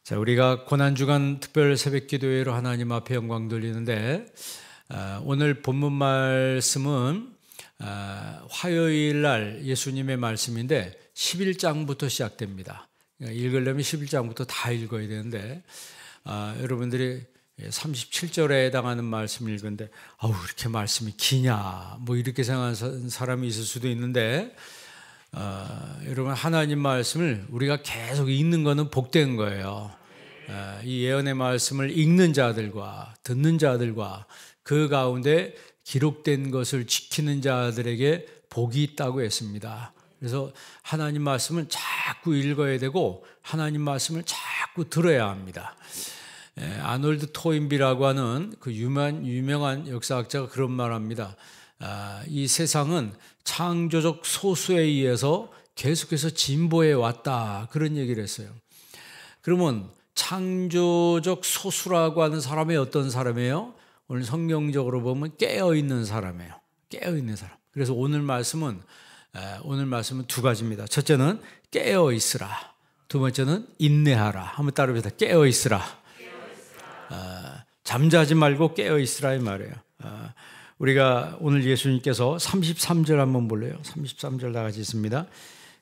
자, 우리가 고난주간 특별 새벽기도회로 하나님 앞에 영광 돌리는데 오늘 본문 말씀은 화요일 날 예수님의 말씀인데 11장부터 시작됩니다. 읽으려면 11장부터 다 읽어야 되는데 여러분들이 37절에 해당하는 말씀을 읽는데 이렇게 말씀이 기냐 뭐 이렇게 생각하는 사람이 있을 수도 있는데 여러분 하나님 말씀을 우리가 계속 읽는 것은 복된 거예요. 이 예언의 말씀을 읽는 자들과 듣는 자들과 그 가운데 기록된 것을 지키는 자들에게 복이 있다고 했습니다. 그래서 하나님 말씀을 자꾸 읽어야 되고 하나님 말씀을 자꾸 들어야 합니다. 아놀드 토인비라고 하는 그 유명한 역사학자가 그런 말합니다. 이 세상은 창조적 소수에 의해서 계속해서 진보해 왔다 그런 얘기를 했어요. 그러면 창조적 소수라고 하는 사람이 어떤 사람이에요? 오늘 성경적으로 보면 깨어있는 사람이에요. 깨어있는 사람. 그래서 오늘 말씀은 두 가지입니다. 첫째는 깨어있으라. 두 번째는 인내하라. 한번 따라해보세요. 깨어있으라. 잠자지 말고 깨어있으라 이 말이에요. 우리가 오늘 예수님께서 33절 한번 볼래요? 33절 다 같이 있습니다.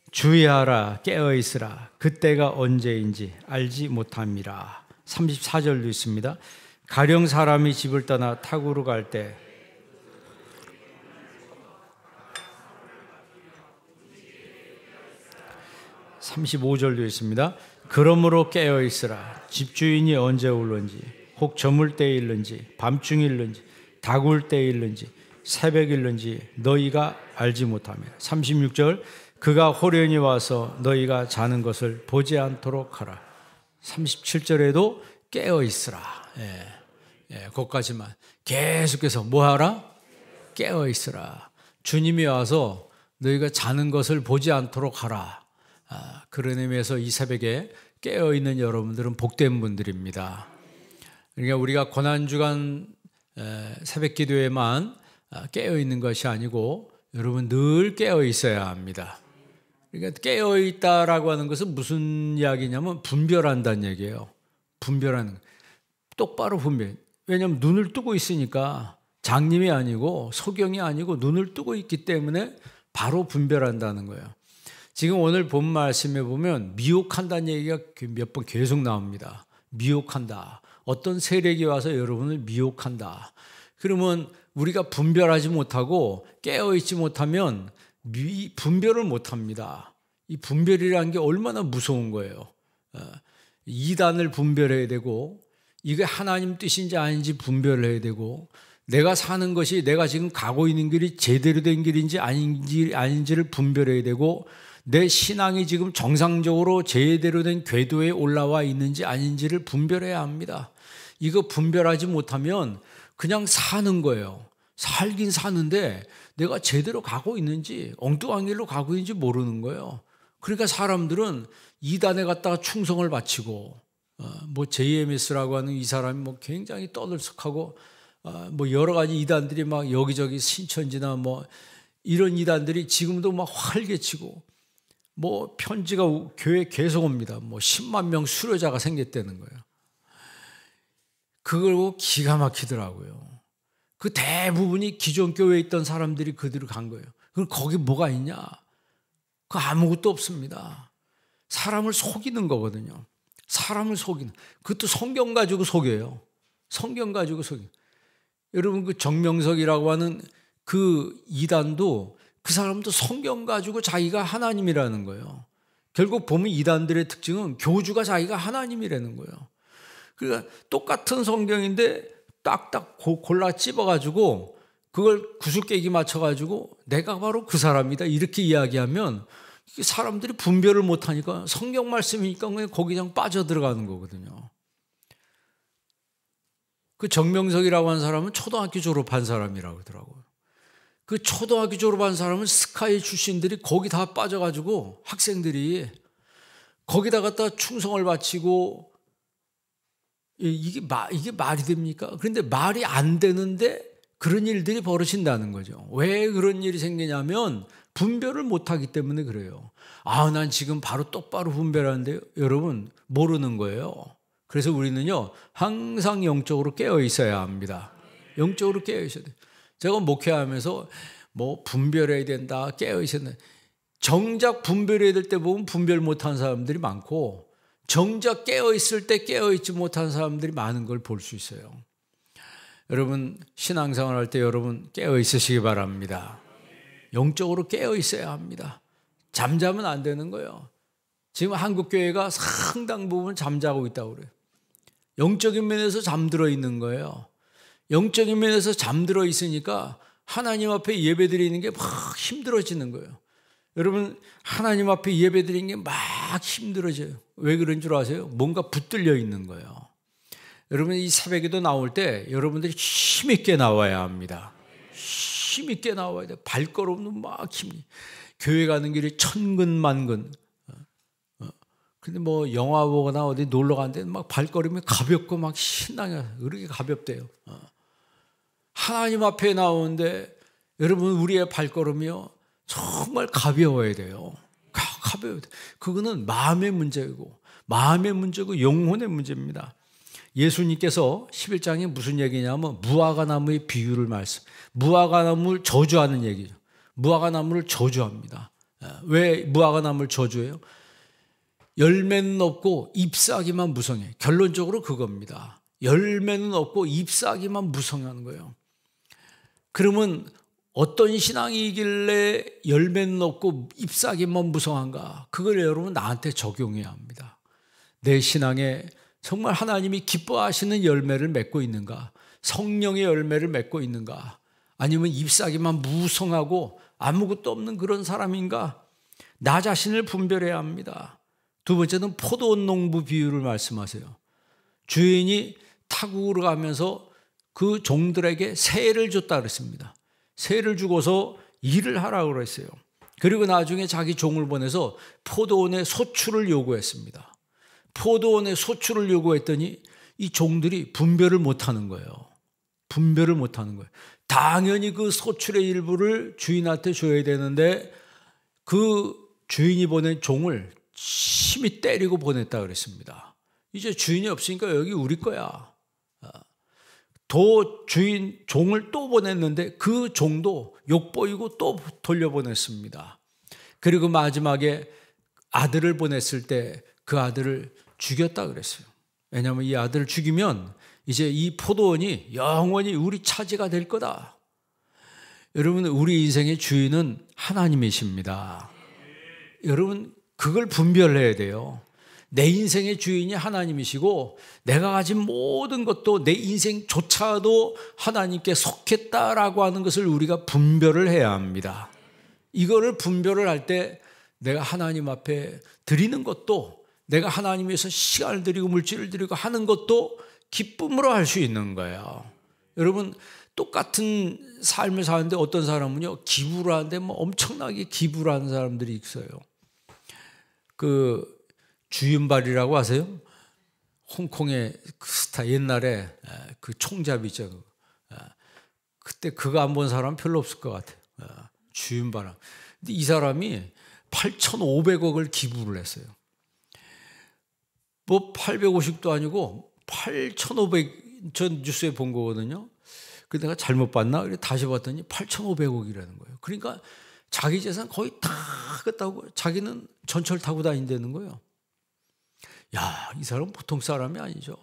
주의하라 깨어있으라 그때가 언제인지 알지 못함이라. 34절도 있습니다. 가령 사람이 집을 떠나 타국으로 갈 때 (35절도) 있습니다. 그러므로 깨어있으라 집주인이 언제 올는지 혹 저물 때에 일는지 밤중일는지 다굴 때에 일는지 새벽일는지 너희가 알지 못하며. 36절 그가 호련히 와서 너희가 자는 것을 보지 않도록 하라. 37절에도 깨어있으라. 거기까지만 계속해서 뭐하라? 깨어있으라. 주님이 와서 너희가 자는 것을 보지 않도록 하라. 그런 의미에서 이 새벽에 깨어있는 여러분들은 복된 분들입니다. 그러니까 우리가 고난주간 새벽기도에만 깨어있는 것이 아니고 여러분 늘 깨어있어야 합니다. 그러니까 깨어있다라고 하는 것은 무슨 이야기냐면 분별한다는 얘기예요. 분별하는, 똑바로 분별. 왜냐하면 눈을 뜨고 있으니까 장님이 아니고 소경이 아니고 눈을 뜨고 있기 때문에 바로 분별한다는 거예요. 지금 오늘 본 말씀에 보면 미혹한다는 얘기가 몇 번 계속 나옵니다. 미혹한다. 어떤 세력이 와서 여러분을 미혹한다. 그러면 우리가 분별하지 못하고 깨어있지 못하면 분별을 못합니다. 이 분별이라는 게 얼마나 무서운 거예요. 이단을 분별해야 되고 이게 하나님 뜻인지 아닌지 분별해야 되고 내가 사는 것이 내가 지금 가고 있는 길이 제대로 된 길인지 아닌지를 분별해야 되고 내 신앙이 지금 정상적으로 제대로 된 궤도에 올라와 있는지 아닌지를 분별해야 합니다. 이거 분별하지 못하면 그냥 사는 거예요. 살긴 사는데 내가 제대로 가고 있는지 엉뚱한 길로 가고 있는지 모르는 거예요. 그러니까 사람들은 이단에 갔다가 충성을 바치고 JMS라고 하는 이 사람이 굉장히 떠들썩하고 여러 가지 이단들이 막 여기저기 신천지나 이런 이단들이 지금도 막 활개치고 편지가 교회에 계속 옵니다. 10만 명 수료자가 생겼다는 거예요. 그걸 기가 막히더라고요. 그 대부분이 기존 교회에 있던 사람들이 그대로 간 거예요. 그럼 거기 뭐가 있냐? 그 아무것도 없습니다. 사람을 속이는 거거든요. 사람을 속이는. 그것도 성경 가지고 속여요. 성경 가지고 속여. 여러분 그 정명석이라고 하는 그 이단도 그 사람도 성경 가지고 자기가 하나님이라는 거예요. 결국 보면 이단들의 특징은 교주가 자기가 하나님이라는 거예요. 그러니까 똑같은 성경인데 딱딱 골라 찝어가지고 그걸 구슬깨기 맞춰가지고 내가 바로 그 사람이다 이렇게 이야기하면 사람들이 분별을 못하니까 성경 말씀이니까 그냥 거기 그냥 빠져들어가는 거거든요. 그 정명석이라고 하는 사람은 초등학교 졸업한 사람이라고 하더라고요. 그 초등학교 졸업한 사람은 스카이 출신들이 거기 다 빠져가지고 학생들이 거기다 갖다 충성을 바치고 이게 말이 됩니까? 그런데 말이 안 되는데 그런 일들이 벌어진다는 거죠. 왜 그런 일이 생기냐면 분별을 못하기 때문에 그래요. 난 지금 바로 똑바로 분별하는데 여러분 모르는 거예요. 그래서 우리는요, 항상 영적으로 깨어 있어야 합니다. 영적으로 깨어 있어야 돼요. 제가 목회하면서 뭐 분별해야 된다, 깨어 있어야 된다. 정작 분별해야 될 때 보면 분별 못한 사람들이 많고, 정작 깨어 있을 때 깨어 있지 못한 사람들이 많은 걸 볼 수 있어요. 여러분, 신앙생활 할 때 여러분 깨어 있으시기 바랍니다. 영적으로 깨어 있어야 합니다. 잠자면 안 되는 거예요. 지금 한국교회가 상당 부분 잠자고 있다고 그래요. 영적인 면에서 잠들어 있는 거예요. 영적인 면에서 잠들어 있으니까 하나님 앞에 예배 드리는 게 막 힘들어지는 거예요. 여러분, 하나님 앞에 예배 드리는 게 막 힘들어져요. 왜 그런 줄 아세요? 뭔가 붙들려 있는 거예요. 여러분, 이 새벽에도 나올 때 여러분들이 힘있게 나와야 합니다. 힘있게 나와야 돼요. 발걸음도 막 힘이. 교회 가는 길이 천근만근. 근데 뭐 영화 보거나 어디 놀러 가는데 막 발걸음이 가볍고 막 신나게 그렇게 가볍대요. 하나님 앞에 나오는데 여러분, 우리의 발걸음이요 정말 가벼워야 돼요. 가벼워야 돼요. 그거는 마음의 문제고 영혼의 문제입니다. 예수님께서 11장에 무슨 얘기냐면 무화과나무의 비유를 무화과나무를 저주하는 얘기죠. 무화과나무를 저주합니다. 왜 무화과나무를 저주해요? 열매는 없고 잎사귀만 무성해. 결론적으로 그겁니다. 열매는 없고 잎사귀만 무성하는 거예요. 그러면 어떤 신앙이길래 열매는 없고 잎사귀만 무성한가? 그걸 여러분 나한테 적용해야 합니다. 내 신앙에 정말 하나님이 기뻐하시는 열매를 맺고 있는가? 성령의 열매를 맺고 있는가? 아니면 잎사귀만 무성하고 아무것도 없는 그런 사람인가? 나 자신을 분별해야 합니다. 두 번째는 포도원 농부 비유를 말씀하세요. 주인이 타국으로 가면서 그 종들에게 세를 줬다 그랬습니다. 세를 주고서 일을 하라고 그랬어요. 그리고 나중에 자기 종을 보내서 포도원의 소출을 요구했습니다. 포도원의 소출을 요구했더니 이 종들이 분별을 못하는 거예요. 분별을 못하는 거예요. 당연히 그 소출의 일부를 주인한테 줘야 되는데 그 주인이 보낸 종을 심히 때리고 보냈다 그랬습니다. 이제 주인이 없으니까 여기 우리 거야. 종을 또 보냈는데 그 종도 욕보이고 또 돌려보냈습니다. 그리고 마지막에 아들을 보냈을 때 그 아들을 죽였다 그랬어요. 왜냐하면 이 아들을 죽이면 이제 이 포도원이 영원히 우리 차지가 될 거다. 여러분, 우리 인생의 주인은 하나님이십니다. 여러분, 그걸 분별해야 돼요. 내 인생의 주인이 하나님이시고 내가 가진 모든 것도 내 인생조차도 하나님께 속했다라고 하는 것을 우리가 분별을 해야 합니다. 이거를 분별을 할 때 내가 하나님 앞에 드리는 것도, 내가 하나님 위해서 시간을 드리고 물질을 드리고 하는 것도 기쁨으로 할 수 있는 거예요. 여러분, 똑같은 삶을 사는데 어떤 사람은요 기부를 하는데 뭐 엄청나게 기부를 하는 사람들이 있어요. 그 주윤발이라고 아세요? 홍콩의 그 스타, 옛날에 그 총잡이 있죠. 그때 그거 안 본 사람 별로 없을 것 같아요. 주윤발. 근데 이 사람이 8,500억을 기부를 했어요. 뭐 850도 아니고 8,500, 전 뉴스에 본 거거든요. 근데 내가 잘못 봤나? 그래 다시 봤더니 8,500억이라는 거예요. 그러니까 자기 재산 거의 다 겠다고, 자기는 전철 타고 다닌다는 거예요. 야, 이 사람은 보통 사람이 아니죠.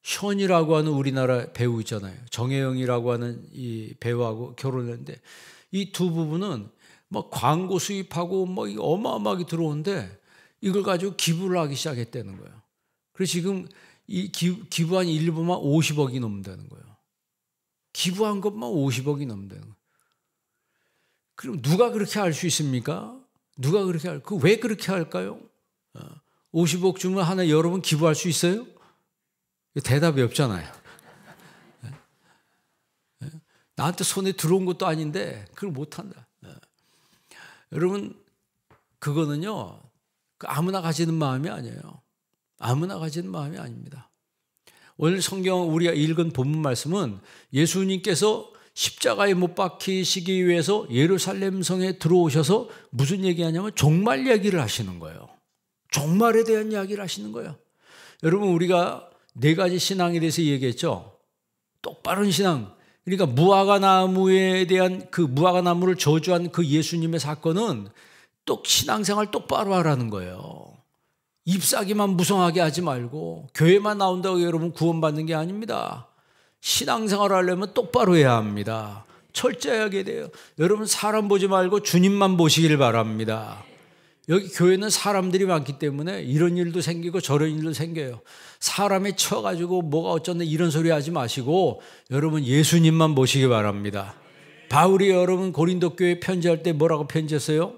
현이라고 하는 우리나라 배우 있잖아요. 정혜영이라고 하는 이 배우하고 결혼했는데 이 두 부부는 막 광고 수입하고 뭐 어마어마하게 들어오는데 이걸 가지고 기부를 하기 시작했다는 거예요. 그래서 지금 이 기부한 일부만 50억이 넘는다는 거예요. 기부한 것만 50억이 넘는다는 거예요. 그럼 누가 그렇게 할 수 있습니까? 누가 그렇게 왜 그렇게 할까요? 50억 주면 하나 여러 번 기부할 수 있어요? 대답이 없잖아요. 나한테 손에 들어온 것도 아닌데 그걸 못한다. 여러분, 그거는요 아무나 가지는 마음이 아니에요. 아무나 가지는 마음이 아닙니다. 오늘 성경 우리가 읽은 본문 말씀은 예수님께서 십자가에 못 박히시기 위해서 예루살렘 성에 들어오셔서 무슨 얘기하냐면 종말 얘기를 하시는 거예요. 종말에 대한 이야기를 하시는 거예요. 여러분 우리가 네 가지 신앙에 대해서 얘기했죠. 똑바른 신앙. 그러니까 무화과나무에 대한 그 무화과나무를 저주한 그 예수님의 사건은 또 신앙생활 똑바로 하라는 거예요. 잎사귀만 무성하게 하지 말고 교회만 나온다고 여러분 구원받는 게 아닙니다. 신앙생활 하려면 똑바로 해야 합니다. 철저하게 돼요. 여러분 사람 보지 말고 주님만 보시길 바랍니다. 여기 교회는 사람들이 많기 때문에 이런 일도 생기고 저런 일도 생겨요. 사람에 쳐가지고 뭐가 어쩐다 이런 소리 하지 마시고 여러분 예수님만 보시기 바랍니다. 바울이 여러분 고린도 교회 편지할 때 뭐라고 편지했어요?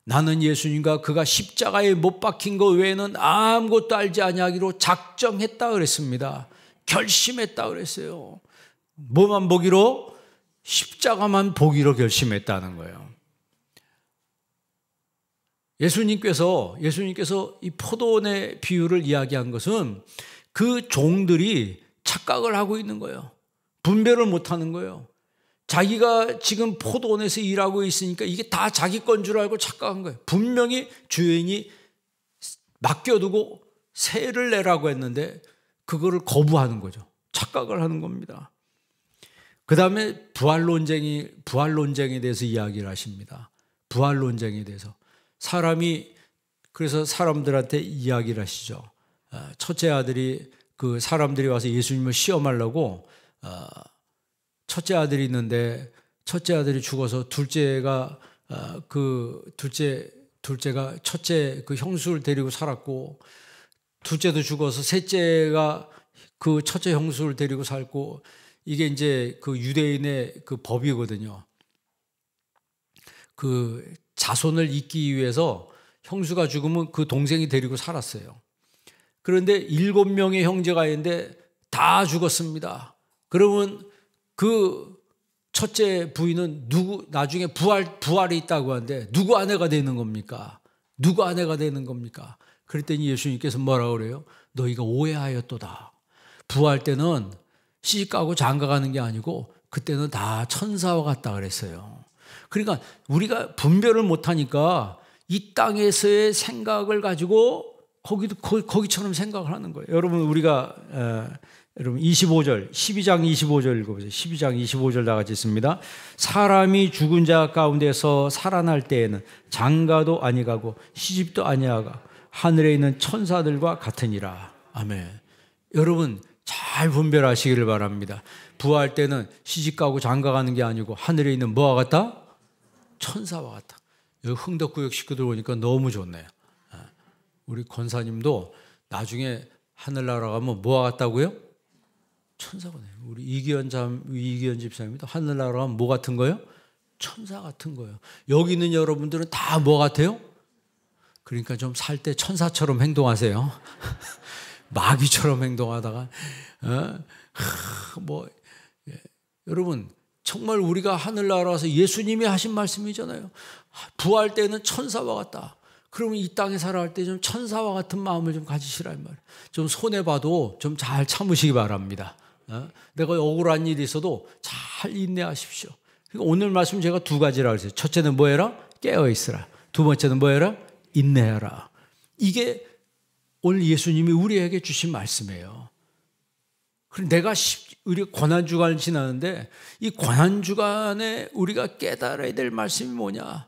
나는 예수님과 그가 십자가에 못 박힌 것 외에는 아무것도 알지 아니하기로 작정했다 그랬습니다. 결심했다 그랬어요. 뭐만 보기로? 십자가만 보기로 결심했다는 거예요. 예수님께서 이 포도원의 비유를 이야기한 것은 그 종들이 착각을 하고 있는 거예요. 분별을 못하는 거예요. 자기가 지금 포도원에서 일하고 있으니까 이게 다 자기 건 줄 알고 착각한 거예요. 분명히 주인이 맡겨두고 세를 내라고 했는데 그거를 거부하는 거죠. 착각을 하는 겁니다. 그 다음에 부활 논쟁에 대해서 이야기를 하십니다. 부활 논쟁에 대해서. 그래서 사람들한테 이야기를 하시죠. 첫째 아들이 그 사람들이 와서 예수님을 시험하려고 첫째 아들이 있는데 첫째 아들이 죽어서 둘째가 첫째 그 형수를 데리고 살았고 둘째도 죽어서 셋째가 그 첫째 형수를 데리고 살고 이게 이제 그 유대인의 그 법이거든요. 그 자손을 잇기 위해서 형수가 죽으면 그 동생이 데리고 살았어요. 그런데 7명의 형제가 있는데 다 죽었습니다. 그러면 그 첫째 부인은 나중에 부활이 있다고 하는데 누구 아내가 되는 겁니까? 누구 아내가 되는 겁니까? 그랬더니 예수님께서 뭐라고 그래요? 너희가 오해하였도다. 부활 때는 시집가고 장가가는 게 아니고 그때는 다 천사와 같다 그랬어요. 그러니까 우리가 분별을 못하니까 이 땅에서의 생각을 가지고 거기처럼 생각을 하는 거예요. 여러분 우리가 여러분 12장 25절 읽어보세요. 12장 25절 다 같이 있습니다. 사람이 죽은 자 가운데서 살아날 때에는 장가도 아니가고 시집도 아니하가 하늘에 있는 천사들과 같으니라. 아멘. 여러분 잘 분별하시기를 바랍니다. 부활 때는 시집가고 장가가는 게 아니고 하늘에 있는 뭐와 같다? 천사와 같다. 여기 흥덕구역 식구들 오니까 너무 좋네요. 우리 권사님도 나중에 하늘나라 가면 뭐와 같다고요? 천사가 돼요. 우리 이기현 집사님도 하늘나라 가면 뭐 같은 거예요? 천사 같은 거예요. 여기 있는 여러분들은 다 뭐 같아요? 그러니까 좀 살 때 천사처럼 행동하세요. 마귀처럼 행동하다가 여러분 정말 우리가 하늘나라 가서 예수님이 하신 말씀이잖아요. 부활 때는 천사와 같다. 그러면 이 땅에 살아갈 때 좀 천사와 같은 마음을 좀 가지시란 말이에요. 좀 손해봐도 좀 잘 참으시기 바랍니다. 내가 억울한 일이 있어도 잘 인내하십시오. 그러니까 오늘 말씀 제가 두 가지라고 했어요. 첫째는 뭐 해라? 깨어있으라. 두 번째는 뭐 해라? 인내하라. 이게 오늘 예수님이 우리에게 주신 말씀이에요. 그럼 우리 고난주간을 지나는데 이 고난주간에 우리가 깨달아야 될 말씀이 뭐냐?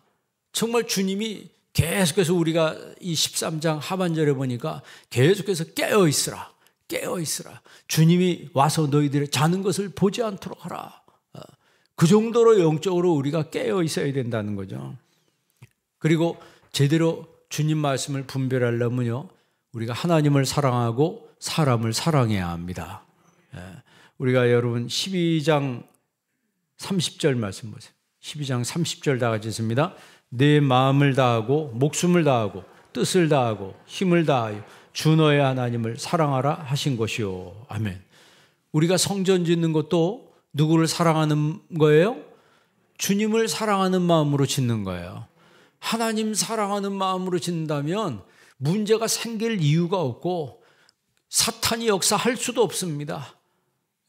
정말 주님이 계속해서 우리가 이 13장 하반절에 보니까 계속해서 깨어있으라. 깨어있으라. 주님이 와서 너희들의 자는 것을 보지 않도록 하라. 그 정도로 영적으로 우리가 깨어있어야 된다는 거죠. 그리고 제대로 주님 말씀을 분별하려면요. 우리가 하나님을 사랑하고 사람을 사랑해야 합니다. 우리가 여러분 12장 30절 말씀 보세요. 12장 30절 다 같이 있습니다. 내 마음을 다하고 목숨을 다하고 뜻을 다하고 힘을 다하여 주 너의 하나님을 사랑하라 하신 것이요. 아멘. 우리가 성전 짓는 것도 누구를 사랑하는 거예요? 주님을 사랑하는 마음으로 짓는 거예요. 하나님 사랑하는 마음으로 짓는다면 문제가 생길 이유가 없고 사탄이 역사할 수도 없습니다.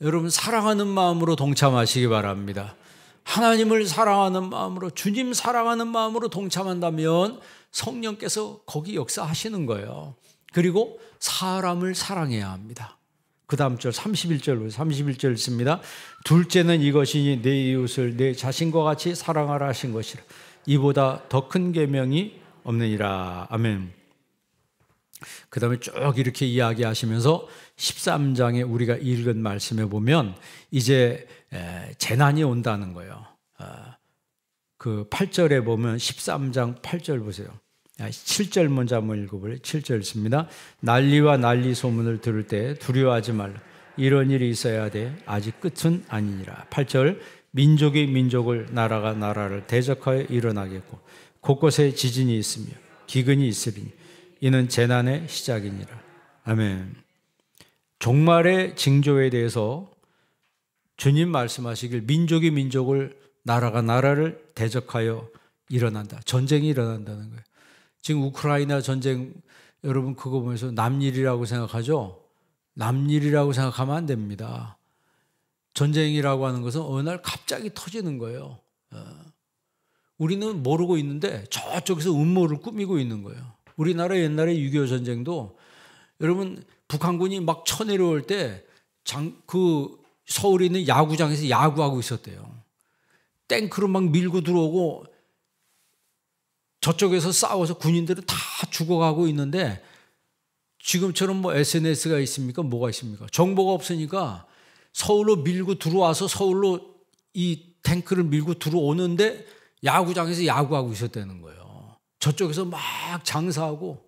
여러분 사랑하는 마음으로 동참하시기 바랍니다. 하나님을 사랑하는 마음으로 주님 사랑하는 마음으로 동참한다면 성령께서 거기 역사하시는 거예요. 그리고 사람을 사랑해야 합니다. 그 다음 절 31절 있습니다. 둘째는 이것이니 내 이웃을 내 자신과 같이 사랑하라 하신 것이라. 이보다 더 큰 계명이 없느니라. 아멘. 그 다음에 쭉 이렇게 이야기하시면서 13장에 우리가 읽은 말씀에 보면 이제 재난이 온다는 거예요. 그 8절에 보면 13장 8절 보세요. 7절 먼저 한번 읽어볼래요. 7절 있습니다. 난리와 난리 소문을 들을 때 두려워하지 말라. 이런 일이 있어야 돼. 아직 끝은 아니니라. 8절 민족이 민족을 나라가 나라를 대적하여 일어나겠고 곳곳에 지진이 있으며 기근이 있으리니 이는 재난의 시작이니라. 아멘. 종말의 징조에 대해서 주님 말씀하시길 민족이 민족을 나라가 나라를 대적하여 일어난다. 전쟁이 일어난다는 거예요. 지금 우크라이나 전쟁 여러분 그거 보면서 남일이라고 생각하죠? 남일이라고 생각하면 안 됩니다. 전쟁이라고 하는 것은 어느 날 갑자기 터지는 거예요. 우리는 모르고 있는데 저쪽에서 음모를 꾸미고 있는 거예요. 우리나라 옛날에 6.25 전쟁도 여러분 북한군이 막 쳐내려올 때 그 서울에 있는 야구장에서 야구하고 있었대요. 탱크로 막 밀고 들어오고 저쪽에서 싸워서 군인들은 다 죽어가고 있는데 지금처럼 뭐 SNS가 있습니까? 뭐가 있습니까? 정보가 없으니까 서울로 밀고 들어와서 서울로 이 탱크를 밀고 들어오는데 야구장에서 야구하고 있었다는 거예요. 저쪽에서 막 장사하고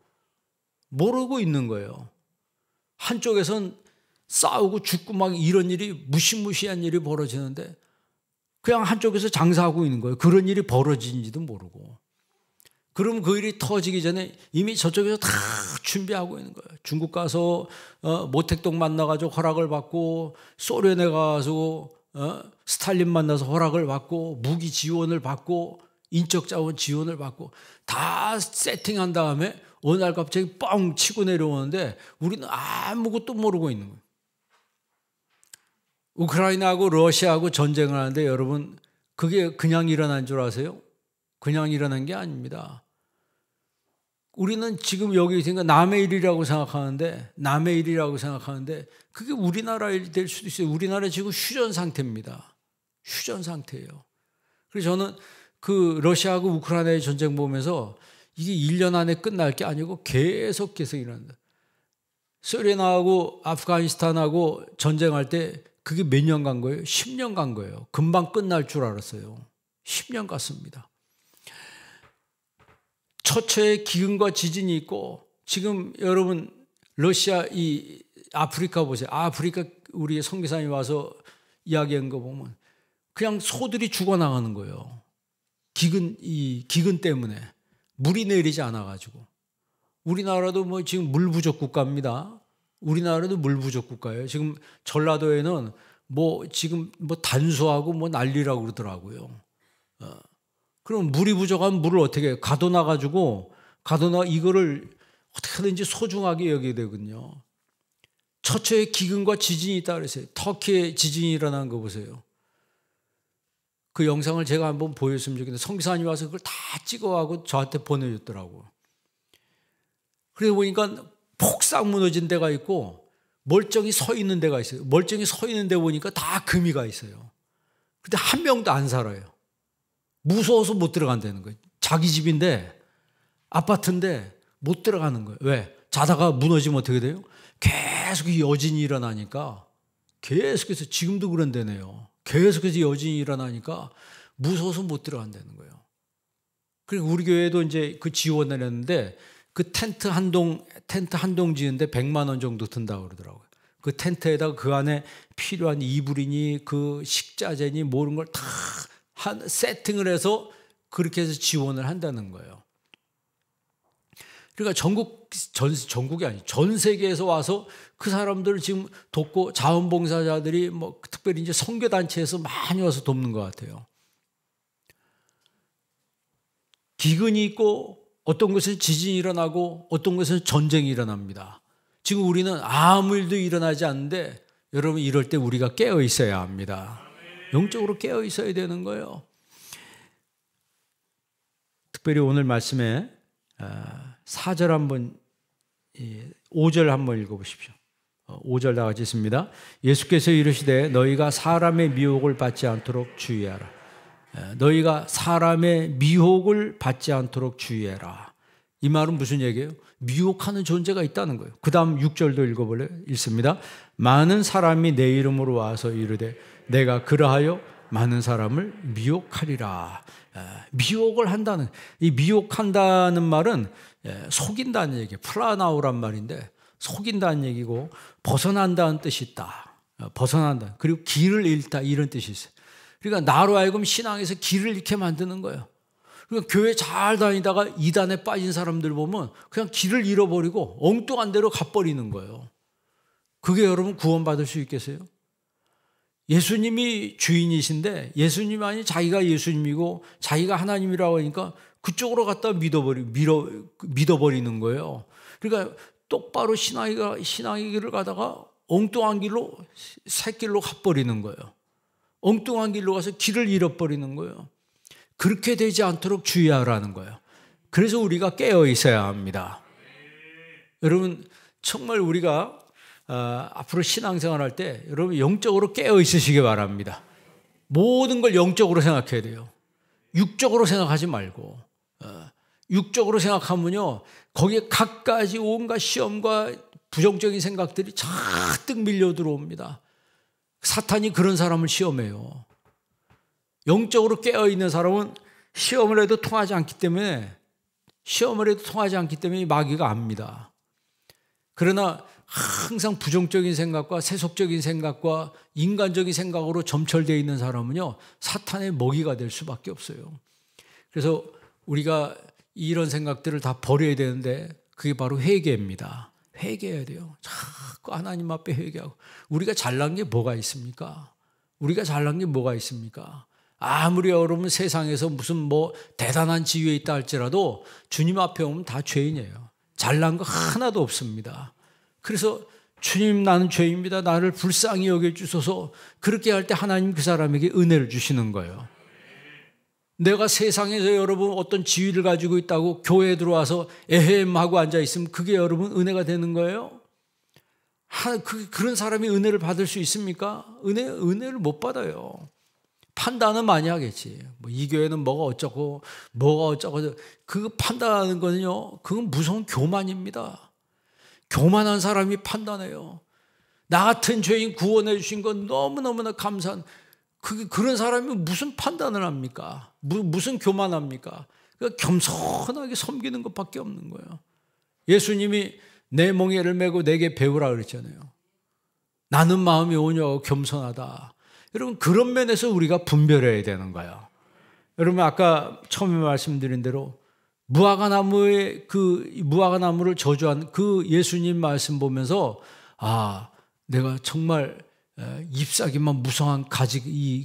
모르고 있는 거예요. 한쪽에선 싸우고 죽고 막 이런 일이 무시무시한 일이 벌어지는데 그냥 한쪽에서 장사하고 있는 거예요. 그런 일이 벌어진지도 모르고. 그럼 그 일이 터지기 전에 이미 저쪽에서 다 준비하고 있는 거예요. 중국 가서 모택동 만나가지고 허락을 받고 소련에 가서 스탈린 만나서 허락을 받고 무기 지원을 받고 인적 자원 지원을 받고 다 세팅한 다음에 어느 날 갑자기 뻥 치고 내려오는데 우리는 아무것도 모르고 있는 거예요. 우크라이나하고 러시아하고 전쟁을 하는데 여러분 그게 그냥 일어난 줄 아세요? 그냥 일어난 게 아닙니다. 우리는 지금 여기 있으니까 남의 일이라고 생각하는데 그게 우리나라 일이 될 수도 있어요. 우리나라 지금 휴전 상태입니다. 휴전 상태예요. 그래서 저는 그 러시아하고 우크라이나의 전쟁 보면서 이게 1년 안에 끝날 게 아니고 계속 일어난다. 소련하고 아프가니스탄하고 전쟁할 때 그게 몇 년 간 거예요? 10년 간 거예요. 금방 끝날 줄 알았어요. 10년 갔습니다. 처처에 기근과 지진이 있고 지금 여러분 러시아 이 아프리카 보세요. 아프리카 우리 선교사님이 와서 이야기한 거 보면 그냥 소들이 죽어나가는 거예요. 기근 때문에 물이 내리지 않아가지고. 우리나라도 뭐 지금 물 부족 국가입니다. 우리나라도 물 부족 국가예요. 지금 전라도에는 뭐 지금 뭐 단수하고 뭐 난리라고 그러더라고요. 그럼 물이 부족하면 물을 어떻게 해요? 가둬놔 이거를 어떻게 하든지 소중하게 여기게 되거든요. 처처에 기근과 지진이 있다 그랬어요. 터키에 지진이 일어난 거 보세요. 그 영상을 제가 한번 보였으면 좋겠는데 선교사님이 와서 그걸 다 찍어가고 저한테 보내줬더라고요. 그래서 보니까 폭삭 무너진 데가 있고 멀쩡히 서 있는 데가 있어요. 멀쩡히 서 있는 데 보니까 다 금이가 있어요. 근데 한 명도 안 살아요. 무서워서 못 들어간다는 거예요. 자기 집인데 아파트인데 못 들어가는 거예요. 왜? 자다가 무너지면 어떻게 돼요? 계속 여진이 일어나니까 계속해서 지금도 그런 데네요. 계속해서 여진이 일어나니까 무서워서 못 들어간다는 거예요. 그리고 우리 교회도 이제 그 지원을 했는데 그 텐트 한 동 지는데 100만 원 정도 든다고 그러더라고요. 그 텐트에다가 그 안에 필요한 이불이니 그 식자재니 모든 걸 다 세팅을 해서 그렇게 해서 지원을 한다는 거예요. 그러니까 전국이 아니고 전 세계에서 와서 그 사람들을 지금 돕고 자원봉사자들이 뭐 특별히 이제 선교단체에서 많이 와서 돕는 것 같아요. 기근이 있고 어떤 곳에서 지진이 일어나고 어떤 곳에서 전쟁이 일어납니다. 지금 우리는 아무 일도 일어나지 않는데 여러분 이럴 때 우리가 깨어 있어야 합니다. 영적으로 깨어 있어야 되는 거예요. 특별히 오늘 말씀에 4절 한번 5절 한번 읽어보십시오. 5절 다 같이 있습니다. 예수께서 이르시되 너희가 사람의 미혹을 받지 않도록 주의하라. 너희가 사람의 미혹을 받지 않도록 주의해라. 이 말은 무슨 얘기예요? 미혹하는 존재가 있다는 거예요. 그 다음 6절도 읽어볼래요? 읽습니다. 많은 사람이 내 이름으로 와서 이르되 내가 그러하여 많은 사람을 미혹하리라. 미혹을 한다는, 이 미혹한다는 말은 속인다는 얘기예요. 플라나우란 말인데 속인다는 얘기고 벗어난다는 뜻이 있다. 벗어난다. 그리고 길을 잃다 이런 뜻이 있어요. 그러니까 나로 하여금 신앙에서 길을 잃게 만드는 거예요. 그러니까 교회 잘 다니다가 이단에 빠진 사람들 보면 그냥 길을 잃어버리고 엉뚱한 데로 가버리는 거예요. 그게 여러분 구원받을 수 있겠어요? 예수님이 주인이신데 예수님 아니 자기가 예수님이고 자기가 하나님이라고 하니까 그쪽으로 갖다 믿어버리는 거예요. 그러니까 똑바로 신앙의 길을 가다가 엉뚱한 길로 새길로 가버리는 거예요. 엉뚱한 길로 가서 길을 잃어버리는 거예요. 그렇게 되지 않도록 주의하라는 거예요. 그래서 우리가 깨어 있어야 합니다. 여러분 정말 우리가 앞으로 신앙생활 할 때 여러분 영적으로 깨어 있으시기 바랍니다. 모든 걸 영적으로 생각해야 돼요. 육적으로 생각하지 말고. 육적으로 생각하면요 거기에 갖가지 온갖 시험과 부정적인 생각들이 잔뜩 밀려 들어옵니다. 사탄이 그런 사람을 시험해요. 영적으로 깨어있는 사람은 시험을 해도 통하지 않기 때문에 마귀가 압니다. 그러나 항상 부정적인 생각과 세속적인 생각과 인간적인 생각으로 점철되어 있는 사람은요 사탄의 먹이가 될 수밖에 없어요. 그래서 우리가 이런 생각들을 다 버려야 되는데 그게 바로 회개입니다. 회개해야 돼요. 자꾸 하나님 앞에 회개하고. 우리가 잘난 게 뭐가 있습니까? 아무리 여러분 세상에서 무슨 대단한 지위에 있다 할지라도 주님 앞에 오면 다 죄인이에요. 잘난 거 하나도 없습니다. 그래서 주님 나는 죄입니다. 나를 불쌍히 여겨주소서. 그렇게 할 때 하나님 그 사람에게 은혜를 주시는 거예요. 내가 세상에서 여러분 어떤 지위를 가지고 있다고 교회에 들어와서 에헴하고 앉아있으면 그게 여러분 은혜가 되는 거예요? 그런 사람이 은혜를 받을 수 있습니까? 은혜를 못 받아요. 판단은 많이 하겠지. 이 교회는 뭐가 어쩌고 그거 판단하는 거는요 그건 무서운 교만입니다. 교만한 사람이 판단해요. 나 같은 죄인 구원해 주신 건 너무너무나 감사한 그런 사람이 무슨 판단을 합니까? 무슨 교만합니까? 겸손하게 섬기는 것밖에 없는 거예요. 예수님이 내 멍에를 메고 내게 배우라 그랬잖아요. 나는 마음이 온유하고 겸손하다. 여러분 그런 면에서 우리가 분별해야 되는 거예요. 여러분 아까 처음에 말씀드린 대로 무화과나무를 저주한 그 예수님 말씀 보면서 내가 정말 잎사귀만 무성한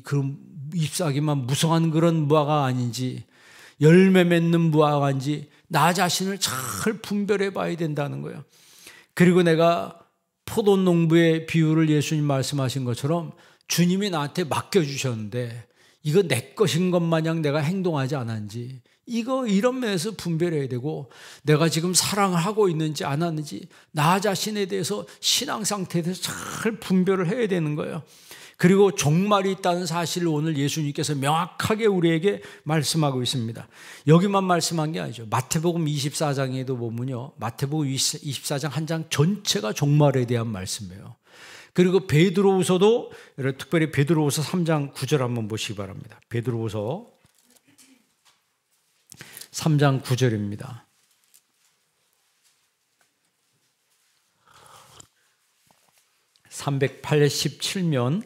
그런 잎사귀만 무성한 그런 무화과 아닌지 열매 맺는 무화과인지 나 자신을 잘 분별해 봐야 된다는 거예요. 그리고 내가 포도농부의 비유를 예수님 말씀하신 것처럼 주님이 나한테 맡겨주셨는데 이거 내 것인 것 마냥 내가 행동하지 않았는지 이런 면에서 분별해야 되고 내가 지금 사랑을 하고 있는지 안 하는지 나 자신에 대해서 신앙 상태에 대해서 잘 분별을 해야 되는 거예요. 그리고 종말이 있다는 사실을 오늘 예수님께서 명확하게 우리에게 말씀하고 있습니다. 여기만 말씀한 게 아니죠. 마태복음 24장에도 보면요. 마태복음 24장 한 장 전체가 종말에 대한 말씀이에요. 그리고 베드로후서도 특별히 베드로후서 3장 9절 한번 보시기 바랍니다. 베드로후서 3장 9절입니다. (387면)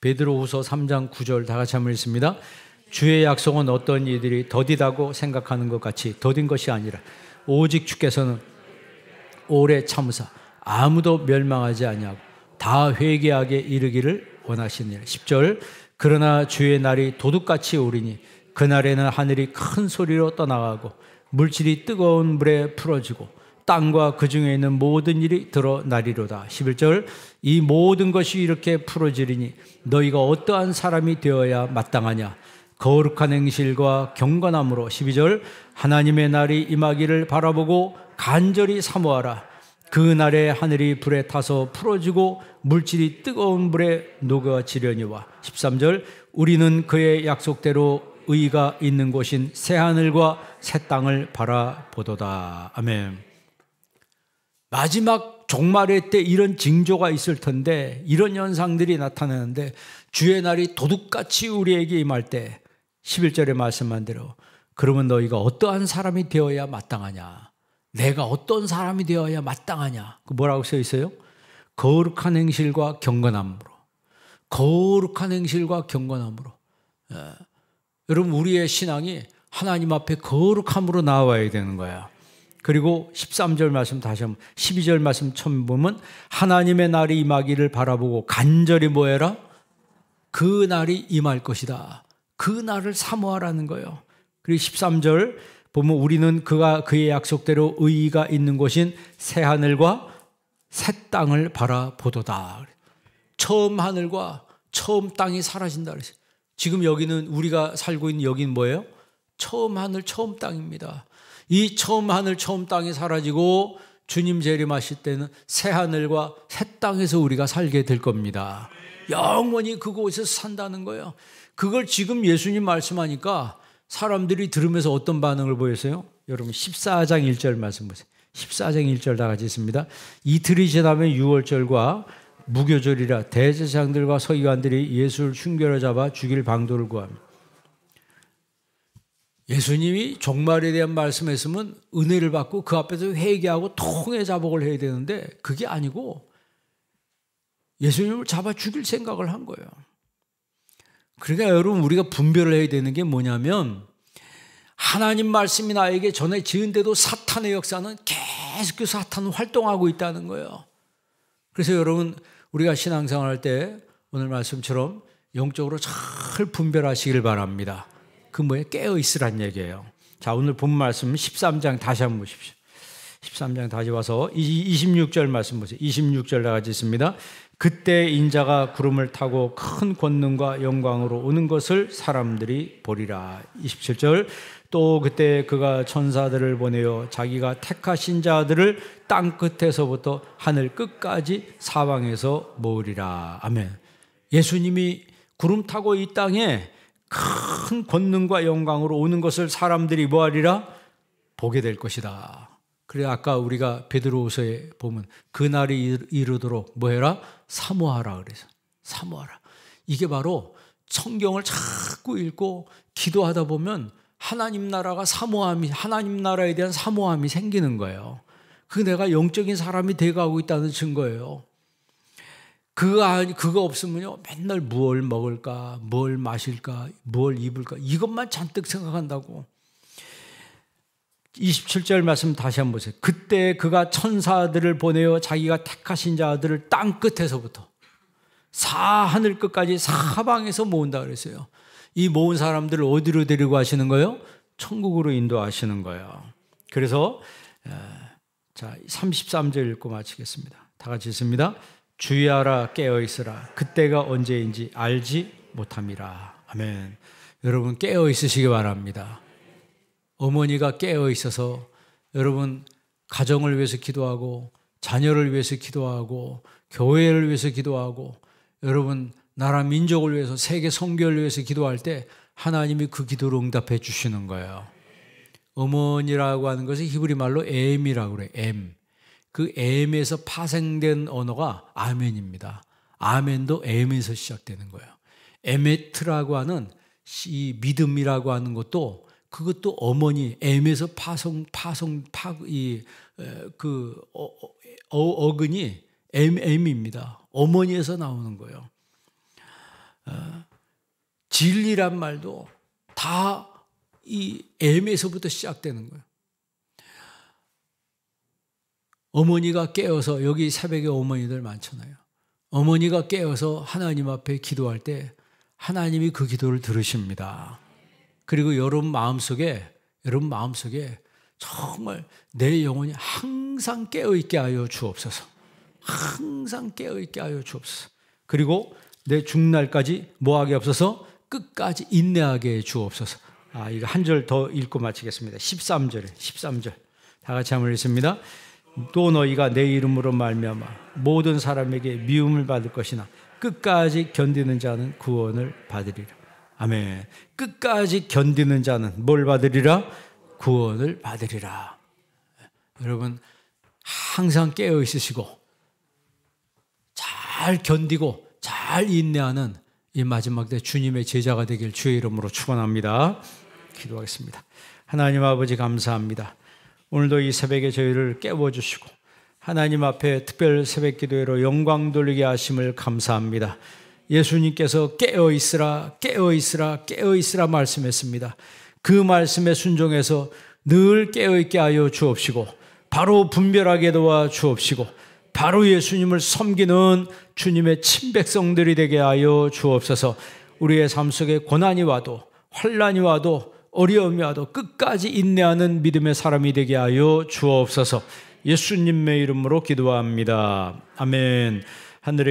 베드로후서 3장 9절 다 같이 한번 읽습니다. 주의 약속은 어떤 이들이 더디다고 생각하는 것 같이 더딘 것이 아니라 오직 주께서는 오래 참으사 아무도 멸망하지 아니하고 다 회개하게 이르기를 원하시니라. 10절 그러나 주의 날이 도둑같이 오리니 그날에는 하늘이 큰 소리로 떠나가고 물질이 뜨거운 물에 풀어지고 땅과 그 중에 있는 모든 일이 드러나리로다. 11절 이 모든 것이 이렇게 풀어지리니 너희가 어떠한 사람이 되어야 마땅하냐. 거룩한 행실과 경건함으로. 12절 하나님의 날이 임하기를 바라보고 간절히 사모하라. 그날에 하늘이 불에 타서 풀어지고 물질이 뜨거운 물에 녹아지려니와. 13절 우리는 그의 약속대로 의가 있는 곳인 새하늘과 새 땅을 바라보도다. 아멘. 마지막 종말의 때 이런 징조가 있을 텐데, 이런 현상들이 나타나는데, 주의 날이 도둑같이 우리에게 임할 때 11절에 말씀한 대로 그러면 너희가 어떠한 사람이 되어야 마땅하냐? 내가 어떤 사람이 되어야 마땅하냐? 뭐라고 써 있어요? 거룩한 행실과 경건함으로. 거룩한 행실과 경건함으로. 여러분, 우리의 신앙이 하나님 앞에 거룩함으로 나와야 되는 거야. 그리고 13절 말씀 다시 한번, 12절 말씀 처음 보면 하나님의 날이 임하기를 바라보고 간절히 뭐해라? 그 날이 임할 것이다. 그 날을 사모하라는 거예요. 그리고 13절 보면 우리는 그의 약속대로 의의가 있는 곳인 새 하늘과 새 땅을 바라보도다. 처음 하늘과 처음 땅이 사라진다 그랬어요. 지금 여기는 우리가 살고 있는 여기는 뭐예요? 처음 하늘 처음 땅입니다. 이 처음 하늘 처음 땅이 사라지고 주님 재림하실 때는 새 하늘과 새 땅에서 우리가 살게 될 겁니다. 영원히 그곳에서 산다는 거예요. 그걸 지금 예수님 말씀하니까 사람들이 들으면서 어떤 반응을 보였어요? 여러분 14장 1절 말씀 보세요. 14장 1절 다 같이 있습니다. 이틀이 지나면 유월절과 무교절이라 대제사장들과 서기관들이 예수를 흉결에 잡아 죽일 방도를 구합니다. 예수님이 종말에 대한 말씀했으면 은혜를 받고 그 앞에서 회개하고 통회 자복을 해야 되는데 그게 아니고 예수님을 잡아 죽일 생각을 한 거예요. 그러니까 여러분 우리가 분별을 해야 되는 게 뭐냐면 하나님 말씀이 나에게 전해 지은데도 사탄의 역사는 계속해서 사탄은 활동하고 있다는 거예요. 그래서 여러분 우리가 신앙생활 할 때 오늘 말씀처럼 영적으로 잘 분별하시길 바랍니다. 그 뭐에 깨어 있으란 얘기예요. 자, 오늘 본 말씀 13장 다시 한번 보십시오. 13장 다시 와서 26절 말씀 보세요. 26절 다 같이 있습니다. 그때 인자가 구름을 타고 큰 권능과 영광으로 오는 것을 사람들이 보리라. 27절 또 그때 그가 천사들을 보내어 자기가 택하신 자들을 땅 끝에서부터 하늘 끝까지 사방에서 모으리라. 아멘. 예수님이 구름 타고 이 땅에 큰 권능과 영광으로 오는 것을 사람들이 뭐하리라? 보게 될 것이다. 그래 아까 우리가 베드로후서에 보면 그날이 이르도록 뭐해라? 사모하라 그래서 사모하라. 이게 바로 성경을 자꾸 읽고 기도하다 보면 하나님 나라가 사모함이 하나님 나라에 대한 사모함이 생기는 거예요. 그 내가 영적인 사람이 돼가고 있다는 증거예요. 그거 없으면요 맨날 무엇을 먹을까, 뭘 마실까, 뭘 입을까 이것만 잔뜩 생각한다고. 27절 말씀 다시 한번 보세요. 그때 그가 천사들을 보내어 자기가 택하신 자들을 땅 끝에서부터 하늘 끝까지 사방에서 모은다 그랬어요. 이 모은 사람들을 어디로 데리고 가시는 거예요? 천국으로 인도하시는 거예요. 그래서 자 33절 읽고 마치겠습니다. 다 같이 읽습니다. 주의하라 깨어있으라 그때가 언제인지 알지 못함이라. 아멘. 여러분 깨어 있으시기 바랍니다. 어머니가 깨어 있어서 여러분 가정을 위해서 기도하고 자녀를 위해서 기도하고 교회를 위해서 기도하고 여러분 나라 민족을 위해서 세계 선교를 위해서 기도할 때 하나님이 그 기도를 응답해 주시는 거예요. 어머니라고 하는 것은 히브리 말로 엠이라고 그래요. 엠. 그 엠에서 파생된 언어가 아멘입니다. 아멘도 엠에서 시작되는 거예요. 에메트라고 하는 이 믿음이라고 하는 것도 그것도 어머니 엠에서 어근이 엠입니다. 어머니에서 나오는 거예요. 진리란 말도 다 이 엠에서부터 시작되는 거예요. 어머니가 깨어서 여기 새벽에 어머니들 많잖아요. 어머니가 깨어서 하나님 앞에 기도할 때 하나님이 그 기도를 들으십니다. 그리고 여러분 마음속에 정말 내 영혼이 항상 깨어있게 하여 주옵소서. 항상 깨어있게 하여 주옵소서. 그리고 내 죽날까지 뭐하게 없어서 끝까지 인내하게 해 주옵소서. 이거 한 절 더 읽고 마치겠습니다. 13절 다 같이 한번 읽습니다. 또 너희가 내 이름으로 말미암아 모든 사람에게 미움을 받을 것이나 끝까지 견디는 자는 구원을 받으리라. 아멘. 끝까지 견디는 자는 뭘 받으리라? 구원을 받으리라. 여러분 항상 깨어 있으시고 잘 견디고 잘 인내하는 이 마지막 때 주님의 제자가 되길 주의 이름으로 축원합니다. 기도하겠습니다. 하나님 아버지 감사합니다. 오늘도 이 새벽에 저희를 깨워주시고 하나님 앞에 특별 새벽 기도회로 영광 돌리게 하심을 감사합니다. 예수님께서 깨어있으라 깨어있으라 깨어있으라 말씀했습니다. 그 말씀에 순종해서 늘 깨어있게 하여 주옵시고 바로 분별하게 도와 주옵시고 바로 예수님을 섬기는 주님의 친백성들이 되게 하여 주옵소서. 우리의 삶 속에 고난이 와도 환난이 와도 어려움이 와도 끝까지 인내하는 믿음의 사람이 되게 하여 주옵소서. 예수님의 이름으로 기도합니다. 아멘. 하늘에